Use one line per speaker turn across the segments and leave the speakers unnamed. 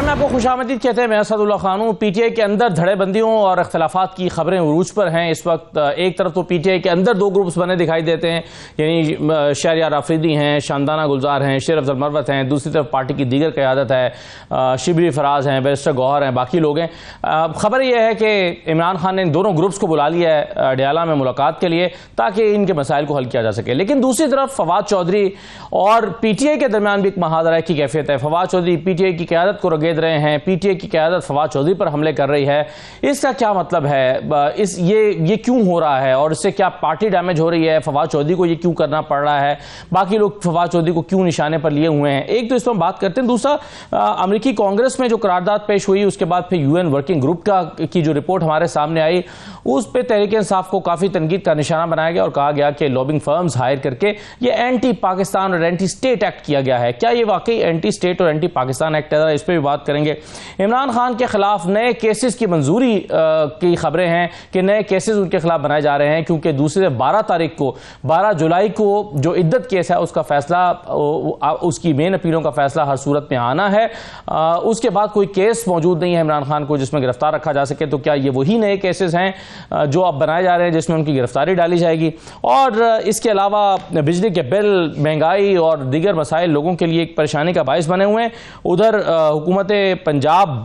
में आपको खुशामदीद कहते हैं। मैं असदुल्ला खान हूँ। पीटीआई के अंदर धड़ेबंदियों और इख्तलाफात की खबरें उरूज पर हैं इस वक्त। एक तरफ तो पीटीआई के अंदर दो ग्रुप्स बने दिखाई देते हैं, यानी शहरियार आफरीदी हैं, शानदाना गुलजार हैं, शेर अफजल मरवत हैं। दूसरी तरफ पार्टी की दीगर क़यादत है, शिबली फराज हैं, बैरिस्टर गौहर हैं, बाकी लोग हैं। खबर यह है कि इमरान खान ने इन दोनों ग्रुप्स को बुला लिया है अडयाला में मुलाकात के लिए, ताकि इनके मसाइल को हल किया जा सके। लेकिन दूसरी तरफ फवाद चौधरी और पीटीआई के दरमियान भी एक महादरा की कैफियत है। फवाद चौधरी पीटीआई की क़यादत को रगेद रहे हैं, पीटीआई की क़यादत फवाद चौधरी पर हमले कर रही है। इसका क्या मतलब है? ये क्यों हो रहा है और इससे क्या पार्टी डैमेज हो रही है? फवाद चौधरी को ये क्यों करना पड़ रहा है? बाकी लोग फवाद चौधरी को क्यों निशाने पर लिए हुए हैं? एक तो इस पर बात करते हैं। दूसरा, अमेरिकी कांग्रेस में जो करारदाद पेश हुई, उसके बाद फिर यूएन वर्किंग ग्रुप की जो रिपोर्ट हमारे सामने आई, उस पर तहरीक इंसाफ को काफी तनकीद का निशाना बनाया गया और कहा गया कि लॉबिंग फर्म्स हायर करके ये एंटी पाकिस्तान और एंटी स्टेट एक्ट किया गया है। क्या ये वाकई एंटी स्टेट और एंटी पाकिस्तान एक्ट है? इस पर भी बात करेंगे। इमरान खान के खिलाफ नए केसेस की मंजूरी की खबरें हैं कि नए केसेस उनके खिलाफ बनाए जा रहे हैं, क्योंकि दूसरे 12 जुलाई को जो इद्दत केस है उसका फैसला, उसकी मेन अपीलों का फैसला हर सूरत में आना है। उसके बाद कोई केस मौजूद नहीं है इमरान खान को जिसमें गिरफ्तार रखा जा सके। तो क्या ये वही नए केसेस हैं जो अब बनाए जा रहे हैं जिसमें उनकी गिरफ्तारी डाली जाएगी? और इसके अलावा बिजली के बिल, महंगाई और दीगर मसाइल लोगों के लिए एक परेशानी का बायस बने हुए हैं। उधर हुकूमत पंजाब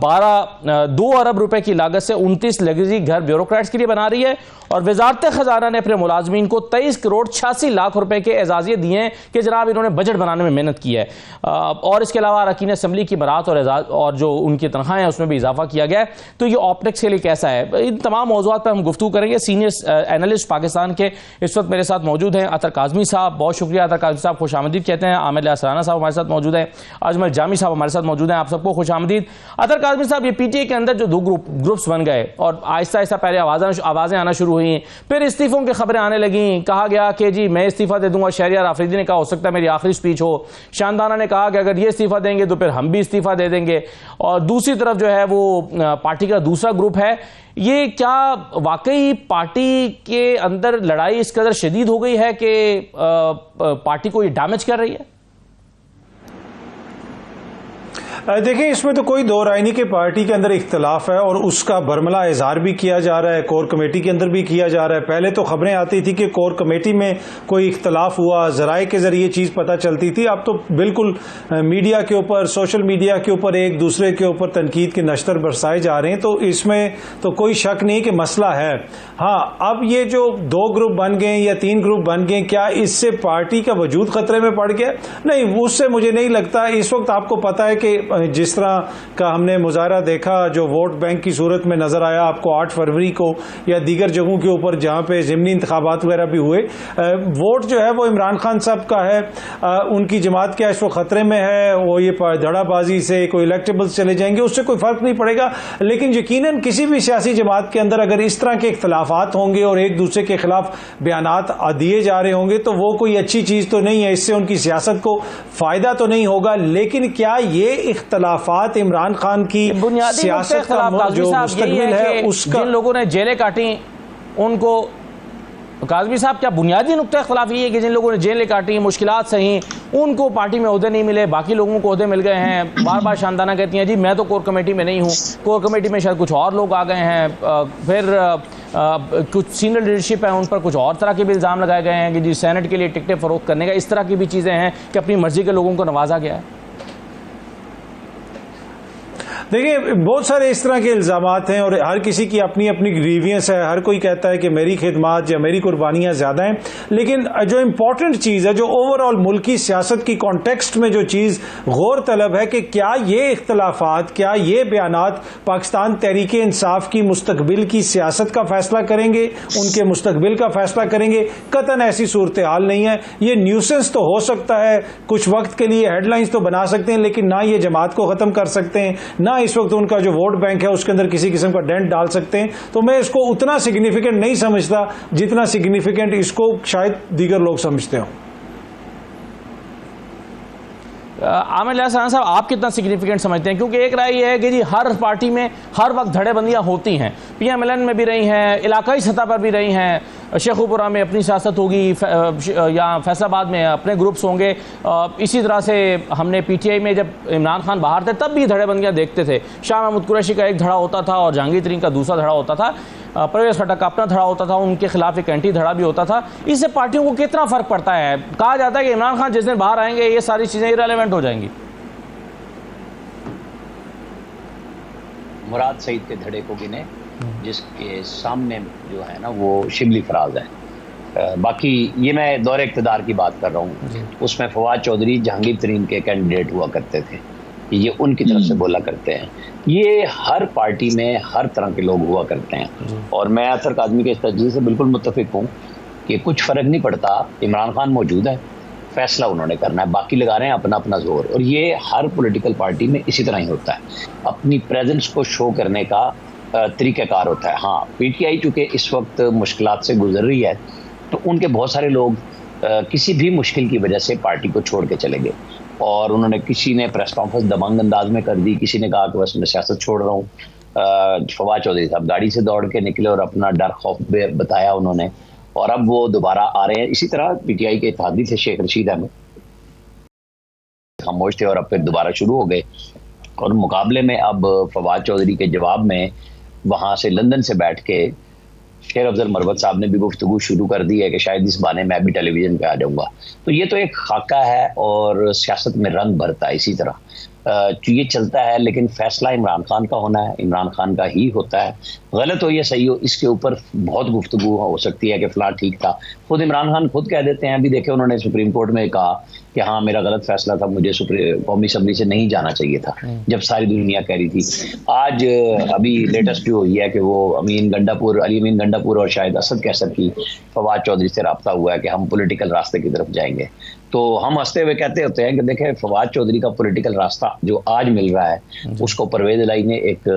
2 अरब रुपए की लागत से 29 लग्जरी घर ब्यूरोक्रेट्स के लिए बना रही है और वजारत खजाना ने अपने मुलाजमीन को 23 करोड़ 86 लाख रुपए के एजाजिये दिए हैं कि जनाब इन्होंने बजट बनाने में मेहनत की है। और इसके अलावा अरकान असम्बली की बरात और जो उनकी तनख्वाहें हैं उसमें भी इजाफा किया गया है। तो ये ऑप्टिक्स के लिए कैसा है? इन तमाम मौज़ूआत पर हम गुफ्तगू करेंगे। सीनियर एनालिस्ट पाकिस्तान के इस वक्त मेरे साथ मौजूद हैं अतर काज़मी साहब। बहुत शुक्रिया अतर काज़मी साहब, खुश आमदीद कहते हैं। आमिर असराना साहब हमारे साथ मौजूद हैं। अजमल जामी साहब हमारे साथ मौजूद हैं। आप सबको खुश आमदीद। अतर काज़मी साहब, ये पीटीआई के अंदर जो दो ग्रुप्स बन गए और आहिस्ता आहिस्ता पहले आवाज़ें आना शुरू हुई, फिर इस्तीफों की खबरें आने लगी। कहा गया कि जी मैं इस्तीफा दे दूंगा। शहरियार आफरीदी ने कहा हो सकता है मेरी आखिरी स्पीच हो। शानदाना ने कहा कि अगर ये इस्तीफा देंगे तो फिर हम भी इस्तीफा दे देंगे। और दूसरी तरफ जो है वो पार्टी का दूसरा ग्रुप है। ये क्या वाकई पार्टी के अंदर लड़ाई इस कदर शदीद हो गई है कि पार्टी को ये डैमेज कर रही है?
देखिए, इसमें तो कोई दो राय नहीं कि पार्टी के अंदर इख्तलाफ है और उसका बरमला इजहार भी किया जा रहा है, कोर कमेटी के अंदर भी किया जा रहा है। पहले तो खबरें आती थी कि कोर कमेटी में कोई इख्तलाफ हुआ, जराए के जरिए चीज पता चलती थी। अब तो बिल्कुल मीडिया के ऊपर, सोशल मीडिया के ऊपर एक दूसरे के ऊपर तनकीद के नश्तर बरसाए जा रहे हैं। तो इसमें तो कोई शक नहीं कि मसला है। हाँ, अब ये जो 2 ग्रुप बन गए या 3 ग्रुप बन गए, क्या इससे पार्टी का वजूद खतरे में पड़ गया? नहीं, उससे मुझे नहीं लगता। इस वक्त आपको पता है कि जिस तरह का हमने मुजाहरा देखा जो वोट बैंक की सूरत में नजर आया आपको 8 फरवरी को या दीगर जगहों के ऊपर जहां पे ज़िमनी इंतखाबात वगैरह भी हुए, वोट जो है वो इमरान खान साहब का है। उनकी जमात क्या इस वक्त खतरे में है? वो ये धड़ाबाजी से कोई इलेक्टेबल्स चले जाएंगे, उससे कोई फर्क नहीं पड़ेगा। लेकिन यकीनन किसी भी सियासी जमात के अंदर अगर इस तरह के इख्तलाफात होंगे और एक दूसरे के खिलाफ बयानात दिए जा रहे होंगे तो वो कोई अच्छी चीज तो नहीं है। इससे उनकी सियासत को फायदा तो नहीं होगा। लेकिन क्या ये इख्तलाफात इमरान खान की सियासत का जो मुस्तकबिल है उसका,
जिन लोगों ने जेलें काटी उनको, काज़मी साहब क्या बुनियादी नुक्ता इख्तलाफ ये है कि जिन लोगों ने जेलें काटी, मुश्किलात सही, उनको पार्टी में ओहदे नहीं मिले, बाकी लोगों को ओहदे मिल गए हैं? बार बार शानदाना कहती हैं जी मैं तो कोर कमेटी में नहीं हूँ, कोर कमेटी में शायद कुछ और लोग आ गए हैं। फिर कुछ सीनियर लीडरशिप है, उन पर कुछ और तरह के भी इल्ज़ाम लगाए गए हैं कि जी सेनेट के लिए टिकटें फ़रोख्त करने का, इस तरह की भी चीज़ें हैं कि अपनी मर्जी के लोगों को नवाजा गया है।
देखिए, बहुत सारे इस तरह के इल्जामात हैं और हर किसी की अपनी अपनी ग्रीवियंस है। हर कोई कहता है कि मेरी खिदमात या मेरी कुर्बानियां ज्यादा हैं। लेकिन जो इंपॉर्टेंट चीज है, जो ओवरऑल मुल्की सियासत की कॉन्टेक्स्ट में जो चीज गौर तलब है कि क्या ये इख्तलाफात, क्या ये बयानात पाकिस्तान तहरीक इंसाफ की मुस्तकबिल की सियासत का फैसला करेंगे, उनके मुस्तकबिल का फैसला करेंगे? कतन ऐसी सूरत हाल नहीं है। ये न्यूसेंस तो हो सकता है, कुछ वक्त के लिए हेडलाइंस तो बना सकते हैं, लेकिन ना ये जमात को खत्म कर सकते हैं, ना इस वक्त उनका जो वोट बैंक है उसके अंदर किसी किस्म का डेंट डाल सकते हैं। तो मैं इसको उतना सिग्निफिकेंट नहीं समझता जितना सिग्निफिकेंट इसको शायद दीगर लोग समझते हो।
आमिर असराना साहब, आप कितना सिग्निफिकेंट समझते हैं? क्योंकि एक राय यह है कि जी हर पार्टी में हर वक्त धड़ेबंदियां होती हैं, पीएमएलएन में भी रही हैं, इलाकाई सतह पर भी रही हैं, शेखुपुरा में अपनी सियासत होगी, या फैसलाबाद में अपने ग्रुप्स होंगे। इसी तरह से हमने PTI में जब इमरान खान बाहर थे तब भी धड़ेबंदियाँ देखते थे। शाह महमूद कुरैशी का एक धड़ा होता था और जहांगीर तरीन का दूसरा धड़ा होता था, परवेज़ खट्टक का अपना धड़ा होता था, उनके खिलाफ एक एंटी धड़ा भी होता था। इससे पार्टियों को कितना फ़र्क पड़ता है? कहा जाता है कि इमरान खान जिस दिन बाहर आएंगे ये सारी चीज़ें इररिलेवेंट हो जाएंगी।
मुराद सईद के धड़े को गिने, जिसके सामने जो है ना वो शिबली फराज है। बाकी ये मैं दौरे इक़्तिदार की बात कर रहा हूँ, उसमें फवाद चौधरी जहांगीर तरीन के कैंडिडेट हुआ करते थे, ये उनकी तरफ से बोला करते हैं। ये हर पार्टी में हर तरह के लोग हुआ करते हैं, और मैं असर काज़मी के इस तजज़िये से बिल्कुल मुत्तफ़िक हूँ कि कुछ फ़र्क नहीं पड़ता। इमरान खान मौजूद है, फैसला उन्होंने करना है, बाकी लगा रहे हैं अपना अपना जोर। और ये हर पॉलिटिकल पार्टी में इसी तरह ही होता है, अपनी प्रेजेंस को शो करने का तरीक़ाकार होता है। हाँ, PTI चूँकि इस वक्त मुश्किलात से गुजर रही है, तो उनके बहुत सारे लोग किसी भी मुश्किल की वजह से पार्टी को छोड़ के चले गए, और उन्होंने, किसी ने प्रेस कॉन्फ्रेंस दबंग अंदाज में कर दी, किसी ने कहा कि बस मैं सियासत छोड़ रहा हूँ। फवाद चौधरी साहब गाड़ी से दौड़ के निकले और अपना डर खौफ बताया उन्होंने, और अब वो दोबारा आ रहे हैं। इसी तरह PTI के इत्तेहादी थे शेख रशीद अहमद, खामोश थे और अब फिर दोबारा शुरू हो गए। और मुकाबले में अब फवाद चौधरी के जवाब में वहाँ से लंदन से बैठ के शेर अफजल मरवत साहब ने भी गुफ्तगू शुरू कर दी है कि शायद इस बहाने मैं भी टेलीविज़न पे आ जाऊँगा। तो ये तो एक खाका है और सियासत में रंग भरता है इसी तरह। ये चलता है, लेकिन फैसला इमरान खान का होना है, इमरान खान का ही होता है। गलत हो या सही हो, इसके ऊपर बहुत गुफ्तगू हो सकती है कि फ़लाँ ठीक था। खुद इमरान खान खुद कह देते हैं, अभी देखे उन्होंने सुप्रीम कोर्ट में कहा कि हाँ मेरा गलत फैसला था, मुझे कौमी असम्बली से नहीं जाना चाहिए था, जब सारी दुनिया कह रही थी। आज अभी लेटेस्ट जो हुई है कि वो अली अमीन गंडापुर और शायद असद कैसर की फवाद चौधरी से रब्ता हुआ है कि हम पॉलिटिकल रास्ते की तरफ जाएंगे। तो हम हंसते हुए कहते होते हैं कि देखें, फवाद चौधरी का पॉलिटिकल रास्ता जो आज मिल रहा है, उसको परवेज इलाही ने एक,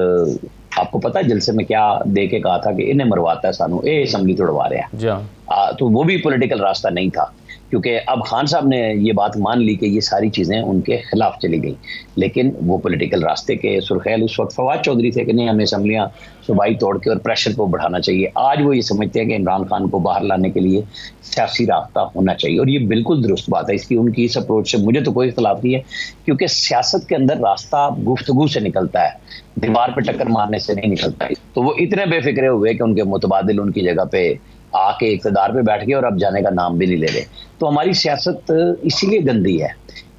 आपको पता है जलसे में क्या दे के कहा था कि इन्हें मरवाता है सानू, ये असम्बली तोड़वा रहे हैं। तो वो भी पॉलिटिकल रास्ता नहीं था, क्योंकि अब खान साहब ने ये बात मान ली कि ये सारी चीज़ें उनके खिलाफ चली गई। लेकिन वो पॉलिटिकल रास्ते के सुर्खैल उस वक्त फवाद चौधरी थे कि नहीं, हमें असम्बलियाँ सूबाई तोड़ के और प्रेशर को बढ़ाना चाहिए। आज वो ये समझते हैं कि इमरान खान को बाहर लाने के लिए सियासी रास्ता होना चाहिए, और ये बिल्कुल दुरुस्त बात है। इसकी उनकी इस अप्रोच से मुझे तो कोई इख्तलाफ नहीं है, क्योंकि सियासत के अंदर रास्ता गुफ्तगू से निकलता है, दीवार पर टक्कर मारने से नहीं निकलता है। तो वो इतने बेफिक्रे हुए कि उनके मुतबादिल उनकी जगह पे आके इक़्तिदार पे बैठ गए और अब जाने का नाम भी नहीं ले रहे। तो हमारी सियासत इसीलिए गंदी है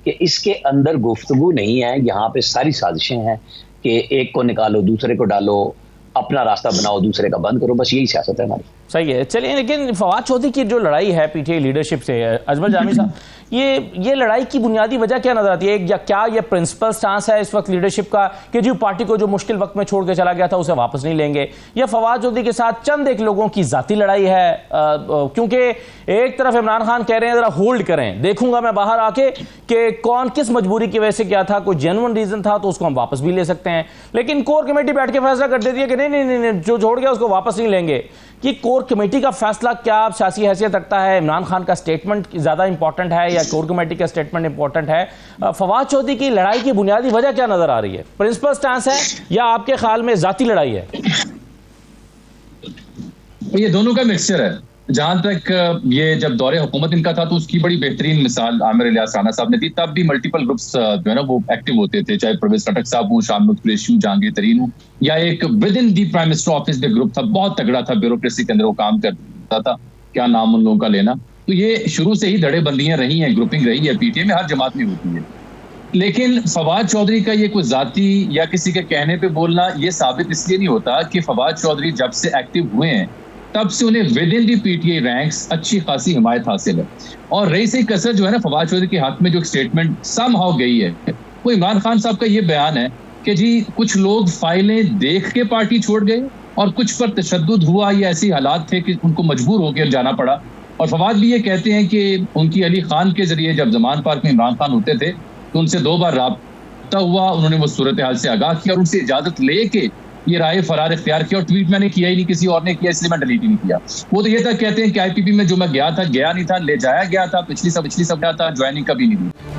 कि इसके अंदर गुफ्तगू नहीं है, यहाँ पे सारी साजिशें हैं कि एक को निकालो, दूसरे को डालो, अपना रास्ता बनाओ, दूसरे का बंद करो, बस यही सियासत है हमारी।
सही है। चलिए, लेकिन फवाद चौधरी की जो लड़ाई है PTI लीडरशिप से, अजमल जामी साहब, ये लड़ाई की बुनियादी वजह क्या नजर आती है? या क्या ये प्रिंसिपल स्टांस है इस वक्त लीडरशिप का कि जो पार्टी को जो मुश्किल वक्त में छोड़ के चला गया था उसे वापस नहीं लेंगे, या फवाद चौधरी के साथ चंद एक लोगों की जाती लड़ाई है? क्योंकि एक तरफ इमरान खान कह रहे हैं जरा होल्ड करें, देखूंगा मैं बाहर आके कि कौन किस मजबूरी की वजह से क्या था, कोई जेन्युइन रीजन था तो उसको हम वापस भी ले सकते हैं। लेकिन कोर कमेटी बैठ के फैसला कर देती है कि नहीं नहीं नहीं, जो छोड़ गया उसको वापस नहीं लेंगे। कि कोर कमेटी का फैसला क्या सियासी हैसियत रखता है? इमरान खान का स्टेटमेंट ज़्यादा इंपॉर्टेंट है या कोर कमेटी का स्टेटमेंट इंपॉर्टेंट है? फवाद चौधरी की लड़ाई की बुनियादी वजह क्या नजर आ रही है? प्रिंसिपल स्टांस है या आपके ख्याल में जाती लड़ाई है?
ये दोनों का मिक्सचर है। जहां तक ये जब दौरे हुकूमत इनका था तो उसकी बड़ी बेहतरीन मिसाल आमिर इलियास राना साहब ने दी। तब भी मल्टीपल ग्रुप्स जो है ना वो एक्टिव होते थे, चाहे परवेज खट्टक साहब हो, शाह महमूद कुरैशी, जहांगीर तरीन हो, या एक with in the prime minister office में ग्रुप था, बहुत तगड़ा था, ब्यूरोक्रेसी के अंदर वो काम करता था, क्या नाम उन लोगों का लेना। तो ये शुरू से ही धड़ेबंदियां रही हैं, ग्रुपिंग रही है, PTI में हर जमात में होती है। लेकिन फवाद चौधरी का ये कोई जाती या किसी के कहने पे बोलना ये साबित इसलिए नहीं होता कि फवाद चौधरी जब से एक्टिव हुए हैं तब से उन्हें with in the PTI ranks अच्छी खासी हिमायत हासिल है। और रही सही कसर जो है ना फवाद चौधरी के हाथ में जो स्टेटमेंट समहाउ गई है, वो इमरान खान साहब का ये बयान है कि जी कुछ लोग फाइलें देख के पार्टी छोड़ गए और कुछ पर तशद्दुद हुआ या ऐसी हालात थे कि उनको मजबूर होकर जाना पड़ा। और फवाद भी ये कहते हैं कि उनकी अली खान के जरिए जब जमान पार्क में इमरान खान होते थे तो उनसे 2 बार राब्ता हुआ, उन्होंने वो सूरत हाल से आगाह किया और उनसे इजाजत लेके ये राय फरार इख्तियार किया। और ट्वीट मैंने किया ही नहीं, किसी और ने किया, इसलिए मैं डिलीट ही नहीं किया। वो तो ये तक कहते हैं कि IPP में जो मैं गया था, गया नहीं था, ले जाया गया था, पिछली सब गया था, ज्वाइनिंग कभी नहीं दी।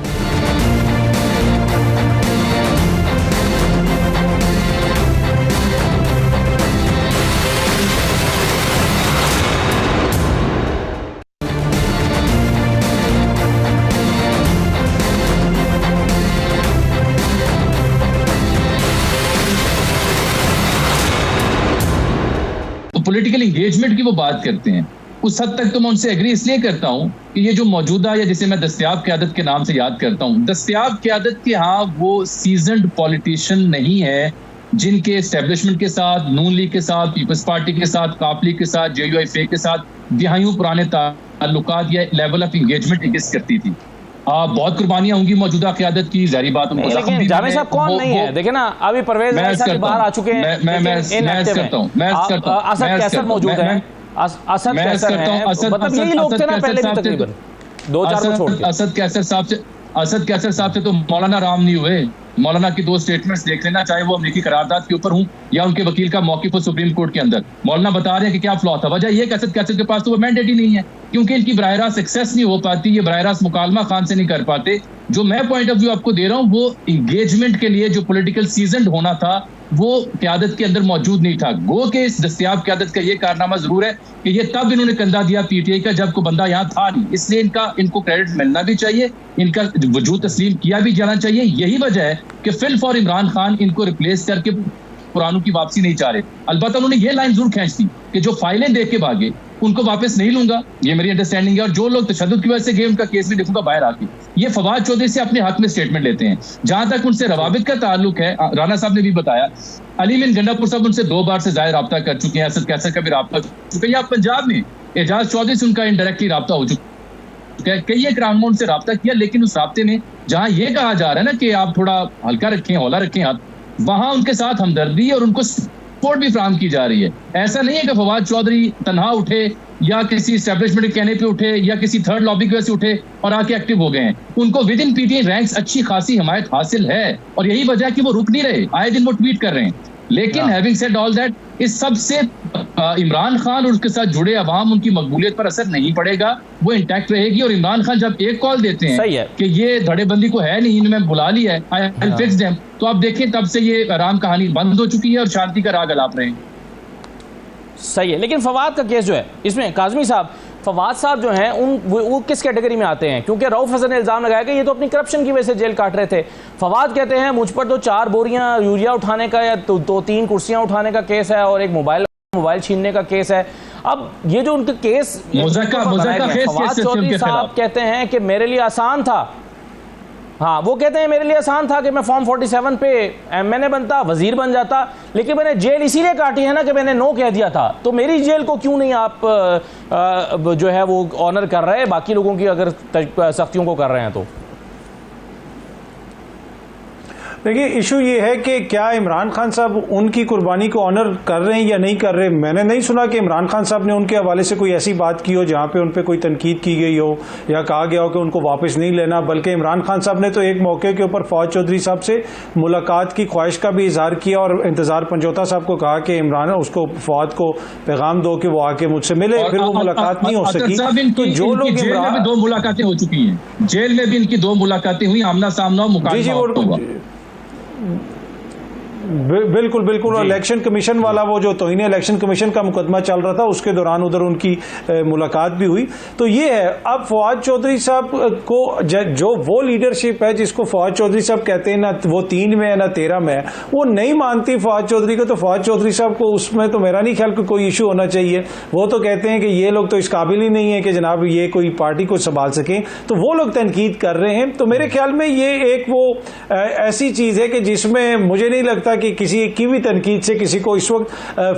पॉलिटिकल इंगेजमेंट की वो बात करते हैं, उस हद तक तो मैं उनसे एग्री इसलिए करता हूं कि ये जो मौजूदा, या जिसे मैं दस्तयाब क़यादत के नाम से याद करता हूं, दस्तयाब क़यादत के यहाँ वो सीजन्ड पॉलिटिशियन नहीं है जिनके एस्टेब्लिशमेंट के साथ, नून लीग के साथ, पीपल्स पार्टी के साथ, काप लीग के साथ, JUIF के साथ दिहाइयों पुराने ताल्लुकात या लेवल ऑफ इंगेजमेंट एग्जिस्ट करती थी। बहुत कुर्बानियां होंगी मौजूदा क़यादत की, जारी बात उनको ज़ख्म भी
जावेद साहब कौन नहीं है, देखे ना अभी परवेज बाहर आ चुके हैं, असद कैसर मौजूद है, असद कैसर हैं, मतलब यही लोग थे ना पहले भी तकरीबन 2-4 को छोड़ के।
असद कैसर साहब से तो मौलाना राम नहीं हुए। मौलाना की 2 स्टेटमेंट्स देख लेना, चाहे वो अमरीकी करारदाद के ऊपर हूं या उनके वकील का मौक़िफ़ सुप्रीम कोर्ट के अंदर। मौलाना बता रहे हैं कि क्या फ्लॉ था, वजह यह कि असद कैसर के पास तो वो मैंडेट ही नहीं है, क्योंकि इनकी बराह रास्त एक्सेस नहीं हो पाती, ये बराह रास्त मुकालमा खान से नहीं कर पाते। जो मैं पॉइंट ऑफ व्यू आपको दे रहा हूं वो इंगेजमेंट के लिए जो पॉलिटिकल सीजन होना था वो क़यादत के अंदर मौजूद नहीं था। गो के इस दस्तयाब क़यादत का ये कारनामा जरूर है कि ये तब इन्होंने कंधा दिया PTI का जब को बंदा यहाँ था नहीं, इसलिए इनको क्रेडिट मिलना भी चाहिए, इनका वजूद तस्लीम किया भी जाना चाहिए। यही वजह है कि फिल फॉर इमरान खान इनको रिप्लेस करके पुरानों की वापसी नहीं चाह रहे। अलबत्ता उन्होंने ये लाइन जरूर खींच दी कि जो फाइलें देख के भागे उनको वापस नहीं लूंगा, ये मेरी अंडरस्टैंडिंग है, और जो लोग तशद्दुद की वजह से गए उनका केस भी देखूंगा बाहर आके। ये फवाद चौधरी से अपने हक में स्टेटमेंट लेते हैं। जहां तक उनसे रवाबित का ताल्लुक है, राना साहब ने भी बताया, अली मिन गंडापुर साहब उनसे 2 बार से ज्यादा रब्ता कर चुके हैं, असद कैसर का भी रब्ता कर चुके हैं, या पंजाब में एजाज चौधरी से उनका इनडायरेक्टली रब्ता हो चुका है। कई एक राउंड में उनसे रब्ता किया, लेकिन उस रब्ते में जहां ये कहा जा रहा है ना कि आप थोड़ा हल्का रखें, हौला रखें हाथ, वहां उनके साथ हमदर्दी और उनको सपोर्ट भी फराहम की जा रही है। ऐसा नहीं है कि फवाद चौधरी तनहा उठे या किसी एस्टेब्लिशमेंट के कहने पे उठे या किसी थर्ड लॉबी की वजह से उठे और आके एक्टिव हो गए हैं। उनको विद इन PTI रैंक्स अच्छी खासी हिमायत हासिल है, और यही वजह है कि वो रुक नहीं रहे, आए दिन वो ट्वीट कर रहे हैं। लेकिन हैविंग सेड ऑल दैट, इस सब से इमरान खान और उसके साथ जुड़े अवाम, उनकी मकबूलियत पर असर नहीं पड़ेगा, वो इंटैक्ट रहेगी। और इमरान खान जब एक कॉल देते हैं कि ये धड़ेबंदी को है नहीं, इन्हें बुला लिया है, आई विल फिक्स देम, तो आप देखें तब से ये आराम कहानी बंद हो चुकी है और शांति का राग अलाप रहे हैं।
सही है, लेकिन फवाद का केस जो है इसमें काजमी साहब, फवाद साहब जो हैं वो किस कैटेगरी में आते हैं? क्योंकि रऊफ हसन ने इल्ज़ाम लगाया कि ये तो अपनी करप्शन की वजह से जेल काट रहे थे। फवाद कहते हैं मुझ पर तो 4 बोरियां यूरिया उठाने का या 2-3 कुर्सियां उठाने का केस है और एक मोबाइल छीनने का केस है। अब ये जो उनके केस फवाद चौधरी साहब कहते हैं कि मेरे लिए आसान था, हाँ वो कहते हैं मेरे लिए आसान था कि मैं फॉर्म 47 पे MNA बनता, वजीर बन जाता, लेकिन मैंने जेल इसीलिए काटी है ना कि मैंने नो कह दिया था। तो मेरी जेल को क्यों नहीं आप जो है वो ऑनर कर रहे हैं, बाकी लोगों की अगर सख्तियों को कर रहे हैं तो?
देखिए इशू ये है कि क्या इमरान खान साहब उनकी कुर्बानी को ऑनर कर रहे हैं या नहीं कर रहे। मैंने नहीं सुना कि इमरान खान साहब ने उनके हवाले से कोई ऐसी बात की हो जहां पे उन पे कोई तनकीद की गई हो या कहा गया हो कि उनको वापस नहीं लेना, बल्कि इमरान खान साहब ने तो एक मौके के ऊपर फवाद चौधरी साहब से मुलाकात की ख्वाहिश का भी इजहार किया और इंतजार पंजोता साहब को कहा कि इमरान उसको फवाद को पैगाम दो कि वो आके मुझसे मिले, फिर वो मुलाकात नहीं हो सकी। तो जो लोग
जेल में भी 2 मुलाकातें हो चुकी हैं, जेल में भी इनकी 2 मुलाकातें हुई, आमना सामना मुकाबला।
बिल्कुल बिल्कुल। और इलेक्शन कमीशन वाला वो जो तौहीन इलेक्शन कमीशन का मुकदमा चल रहा था उसके दौरान उधर उनकी मुलाकात भी हुई। तो ये है, अब फवाद चौधरी साहब को जो वो लीडरशिप है जिसको फवाद चौधरी साहब कहते हैं, ना वो 3 में है ना 13 में है, वो नहीं मानती फवाद चौधरी को। तो फवाद चौधरी साहब को उसमें तो मेरा नहीं ख्याल कोई इशू होना चाहिए। वो तो कहते हैं कि ये लोग तो इस काबिल ही नहीं है कि जनाब ये कोई पार्टी को संभाल सकें, तो वो लोग तनकीद कर रहे हैं। तो मेरे ख्याल में ये एक वो ऐसी चीज है कि जिसमें मुझे नहीं लगता कि किसी की भी तनकीद से किसी को इस वक्त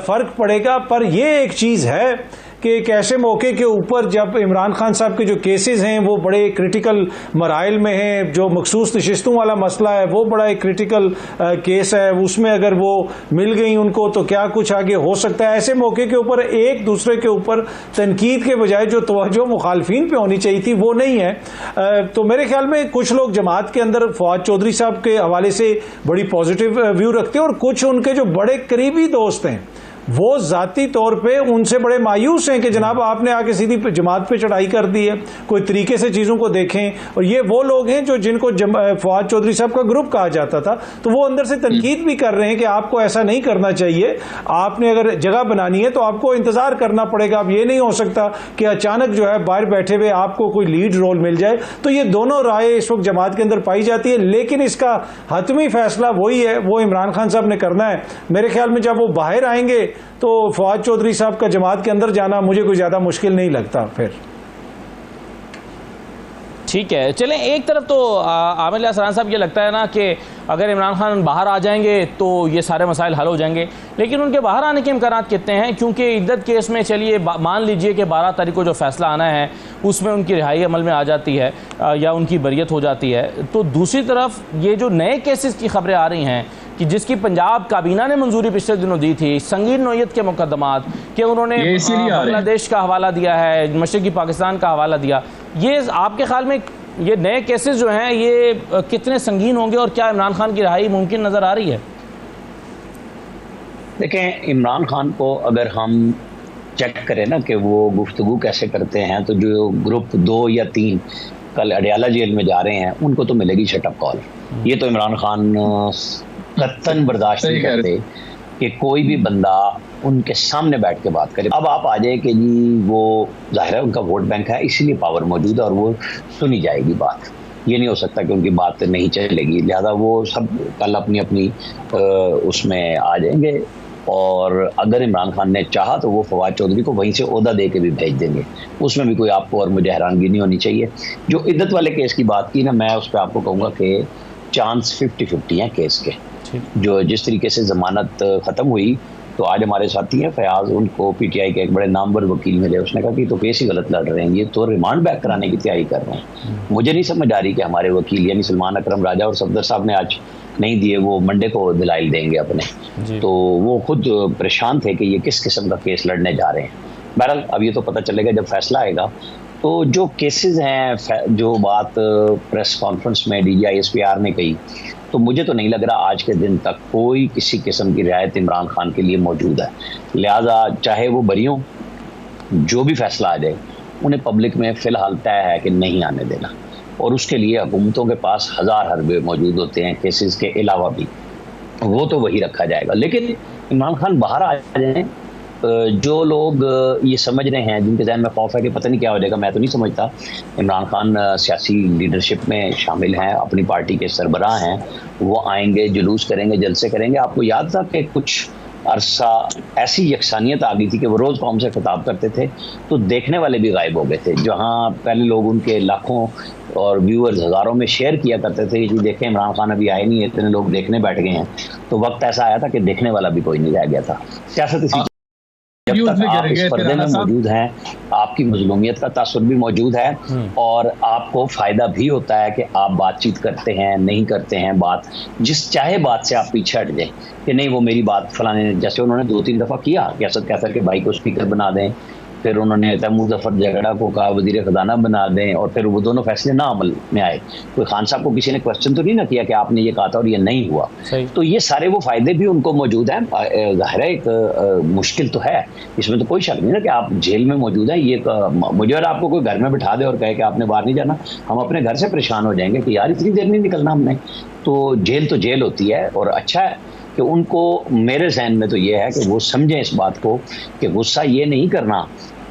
फर्क पड़ेगा। पर यह एक चीज है कि एक ऐसे मौके के ऊपर जब इमरान खान साहब के जो केसेस हैं वो बड़े क्रिटिकल मराइल में हैं, जो मखसूस नशिस्तों वाला मसला है वो बड़ा एक क्रिटिकल केस है, उसमें अगर वो मिल गई उनको तो क्या कुछ आगे हो सकता है। ऐसे मौके के ऊपर एक दूसरे के ऊपर तनकीद के बजाय जो तवज्जो मुखालफिन पे होनी चाहिए थी वो नहीं है। तो मेरे ख्याल में कुछ लोग जमात के अंदर फवाद चौधरी साहब के हवाले से बड़ी पॉजिटिव व्यू रखते हैं और कुछ उनके जो बड़े करीबी दोस्त हैं वो जाती तौर पे उनसे बड़े मायूस हैं कि जनाब आपने आके सीधी जमात पे चढ़ाई कर दी है, कोई तरीके से चीज़ों को देखें। और ये वो लोग हैं जो जिनको फवाद चौधरी साहब का ग्रुप कहा जाता था, तो वो अंदर से तनकीद भी कर रहे हैं कि आपको ऐसा नहीं करना चाहिए, आपने अगर जगह बनानी है तो आपको इंतजार करना पड़ेगा। अब ये नहीं हो सकता कि अचानक जो है बाहर बैठे हुए आपको कोई लीड रोल मिल जाए। तो ये दोनों राय इस वक्त जमात के अंदर पाई जाती है, लेकिन इसका हतमी फैसला वही है, वो इमरान खान साहब ने करना है। मेरे ख्याल में जब वो बाहर आएंगे तो फवाद चौधरी साहब का जमात के अंदर जाना मुझे कोई ज़्यादा मुश्किल नहीं लगता। फिर
ठीक है, चलें एक तरफ तो आमिर इलियास राना साहब, ये लगता है ना कि अगर इमरान खान बाहर आ जाएंगे तो ये सारे मसाइल हल हो जाएंगे, लेकिन उनके बाहर आने के इम्कानात कितने हैं? क्योंकि इद्दत केस में चलिए मान लीजिए कि 12 तारीख को जो फैसला आना है उसमें उनकी रिहाई अमल में आ जाती है या उनकी बरियत हो जाती है, तो दूसरी तरफ ये जो नए केसेस की खबरें आ रही हैं कि जिसकी पंजाब काबीना ने मंजूरी पिछले दिनों दी थी, संगीन नौयत के मुकदमात कि उन्होंने बांग्लादेश का हवाला दिया है, मशरक़ी पाकिस्तान का हवाला दिया, ये आपके ख्याल में ये नए केसेस जो हैं ये कितने संगीन होंगे और क्या इमरान खान की रिहाई मुमकिन नज़र आ रही है?
देखें, इमरान खान को अगर हम चेक करें ना कि वो गुफ्तगू कैसे करते हैं, तो जो ग्रुप 2 या 3 कल अडयाला जेल में जा रहे हैं उनको तो मिलेगी शटअप कॉल। ये तो इमरान खान कतन बर्दाश्त नहीं करते कि कोई भी बंदा उनके सामने बैठ के बात करे। अब आप आ जाए कि जी वो जाहिर है उनका वोट बैंक है, इसीलिए पावर मौजूद है और वो सुनी जाएगी बात। ये नहीं हो सकता कि उनकी बात नहीं चलेगी, लिहाजा वो सब कल अपनी अपनी उसमें आ जाएंगे। और अगर इमरान खान ने चाहा तो वो फवाद चौधरी को वहीं से ओहदा दे के भी भेज देंगे, उसमें भी कोई आपको और मुझे हैरानगी नहीं होनी चाहिए। जो इद्दत वाले केस की बात की ना, मैं उस पर आपको कहूँगा कि चांस 50-50 हैं केस के। जो जिस तरीके से जमानत ख़त्म हुई तो आज हमारे साथी हैं फयाज, उनको पीटीआई के एक बड़े नामवर वकील मिले, उसने कहा कि तो केस ही गलत लड़ रहे हैं, ये तो रिमांड बैक कराने की तैयारी कर रहे हैं। मुझे नहीं समझ आ रही कि हमारे वकील यानी सलमान अकरम राजा और सफदर साहब ने आज नहीं दिए, वो मंडे को दलाइल देंगे अपने, तो वो खुद परेशान थे कि ये किस किस्म का केस लड़ने जा रहे हैं। बहरहाल अब ये तो पता चलेगा जब फैसला आएगा। तो जो केसेस हैं, जो बात प्रेस कॉन्फ्रेंस में DGI-SPR ने कही, तो मुझे तो नहीं लग रहा आज के दिन तक कोई किसी किस्म की रियायत इमरान खान के लिए मौजूद है। लिहाजा चाहे वो बरी हों, जो भी फैसला आ जाए उन्हें पब्लिक में फ़िलहाल तय है कि नहीं आने देना, और उसके लिए हुकूमतों के पास हज़ार हरबे मौजूद होते हैं केसेस के अलावा भी, वो तो वही रखा जाएगा। लेकिन इमरान खान बाहर आ जाएँ, जो लोग ये समझ रहे हैं, जिनके जहन में खौफ है कि पता नहीं क्या हो जाएगा, मैं तो नहीं समझता। इमरान खान सियासी लीडरशिप में शामिल हैं, अपनी पार्टी के सरबराह हैं, वो आएंगे, जुलूस करेंगे, जलसे करेंगे। आपको याद था कि कुछ अरसा ऐसी यकसानियत आ गई थी कि वो रोज़ कौम से खिताब करते थे तो देखने वाले भी गायब हो गए थे। जहाँ पहले लोग उनके लाखों और व्यूअर्स हज़ारों में शेयर किया करते थे कि देखें इमरान खान अभी आए नहीं, इतने लोग देखने बैठ गए हैं, तो वक्त ऐसा आया था कि देखने वाला भी कोई नहीं रह गया था। सियासत इसी जब तक आप इस पर्दे में मौजूद हैं, आपकी मजलूमियत का तासुर भी मौजूद है और आपको फ़ायदा भी होता है कि आप बातचीत करते हैं, नहीं करते हैं बात, जिस चाहे बात से आप पीछे हट जाएं कि नहीं वो मेरी बात फलाने, जैसे उन्होंने 2-3 दफ़ा किया कि असद कैसर के भाई को स्पीकर बना दें, फिर उन्होंने तैमूर ज़फ़र झगड़ा को कहा वज़ीर ख़ज़ाना बना दें, और फिर वो दोनों फैसले ना अमल में आए। कोई खान साहब को किसी ने क्वेश्चन तो नहीं ना किया कि आपने ये कहा था और ये नहीं हुआ। तो ये सारे वो फ़ायदे भी उनको मौजूद हैं। ज़ाहिर है एक मुश्किल तो है, इसमें तो कोई शक नहीं ना कि आप जेल में मौजूद हैं। ये मुझे और आपको कोई घर में बिठा दे और कहे कि आपने बाहर नहीं जाना, हम अपने घर से परेशान हो जाएंगे कि यार इतनी देर नहीं निकलना हमने। तो जेल होती है, और अच्छा है कि उनको, मेरे जहन में तो ये है कि वो समझें इस बात को कि गुस्सा ये नहीं करना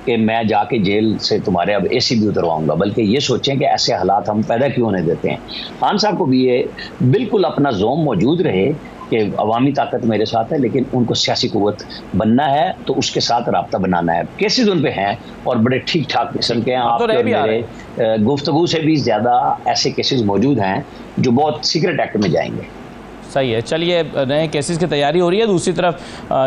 कि मैं जाके जेल से तुम्हारे अब AC भी उतरवाऊंगा, बल्कि ये सोचें कि ऐसे हालात हम पैदा क्यों होने देते हैं। खान साहब को भी ये बिल्कुल अपना जोम मौजूद रहे कि अवामी ताकत मेरे साथ है, लेकिन उनको सियासी कुव्वत बनना है तो उसके साथ राब्ता बनाना है। केसेस उन पे हैं और बड़े ठीक ठाक किस्म के हैं। आप तो मेरे गुफ्तगू से भी ज़्यादा ऐसे केसेस मौजूद हैं जो बहुत सीक्रेट एक्ट में जाएंगे।
सही है, चलिए नए केसेस की तैयारी हो रही है। दूसरी तरफ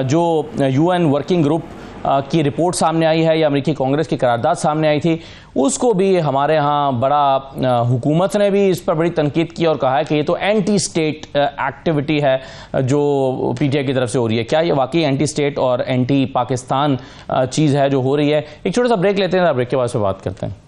जो UN वर्किंग ग्रुप की रिपोर्ट सामने आई है या अमेरिकी कांग्रेस की करारदाद सामने आई थी, उसको भी हमारे यहाँ बड़ा हुकूमत ने भी इस पर बड़ी तनकीद की और कहा है कि ये तो एंटी स्टेट एक्टिविटी है जो PTI की तरफ से हो रही है। क्या ये वाकई एंटी स्टेट और एंटी पाकिस्तान चीज़ है जो हो रही है? एक छोटा सा ब्रेक लेते हैं, ब्रेक के बाद से बात करते हैं।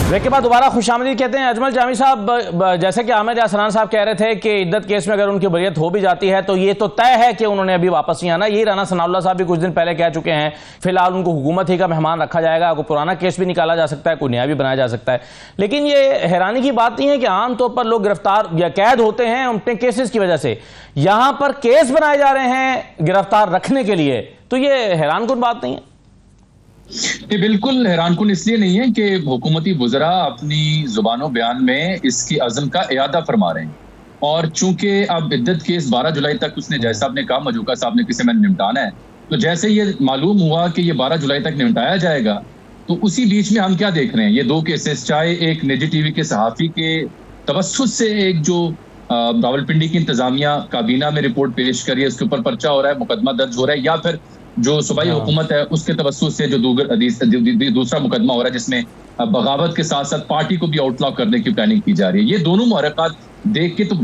ब्रेक के बाद दोबारा खुशामदीद कहते हैं। अजमल जामी साहब, जैसे कि आमिर यासरान साहब कह रहे थे कि इद्दत केस में अगर उनकी बरियत हो भी जाती है तो ये तो तय है कि उन्होंने अभी वापस नहीं आना। ये राना सनाउल्लाह साहब भी कुछ दिन पहले कह चुके हैं। फिलहाल उनको हुकूमत ही का मेहमान रखा जाएगा, कोई पुराना केस भी निकाला जा सकता है, कोई नया भी बनाया जा सकता है। लेकिन ये हैरानी की बात नहीं है कि आमतौर पर लोग गिरफ्तार या कैद होते हैं अपने केसेस की वजह से, यहां पर केस बनाए जा रहे हैं गिरफ्तार रखने के लिए, तो ये हैरान कुन बात नहीं है?
ये बिल्कुल हैरानकुन इसलिए नहीं है कि हुकूमती वज़रा अपनी जुबानों बयान में इसकी अज़म का इयादा फरमा रहे हैं। और चूंकि अब इद्दत केस 12 जुलाई तक उसने जैसा आपने कहा मजूका साहब ने किसी में निपटाना है, तो जैसे ये मालूम हुआ कि ये 12 जुलाई तक निपटाया जाएगा, तो उसी बीच में हम क्या देख रहे हैं, ये दो केसेस, चाहे एक निजी टीवी के सहाफ़ी के तवस्सुत से एक जो रावलपिंडी की इंतजामिया काबीना में रिपोर्ट पेश करी है उसके ऊपर पर्चा हो रहा है, मुकदमा दर्ज हो रहा है, या फिर जो सूबाई हुकूमत है उसके तवस्सुस से जो दूसरा मुकदमा हो रहा है जिसमें बगावत के साथ साथ पार्टी को भी आउटलॉ करने की प्लानिंग की जा रही है। ये दोनों मुहर्रकात देख के तो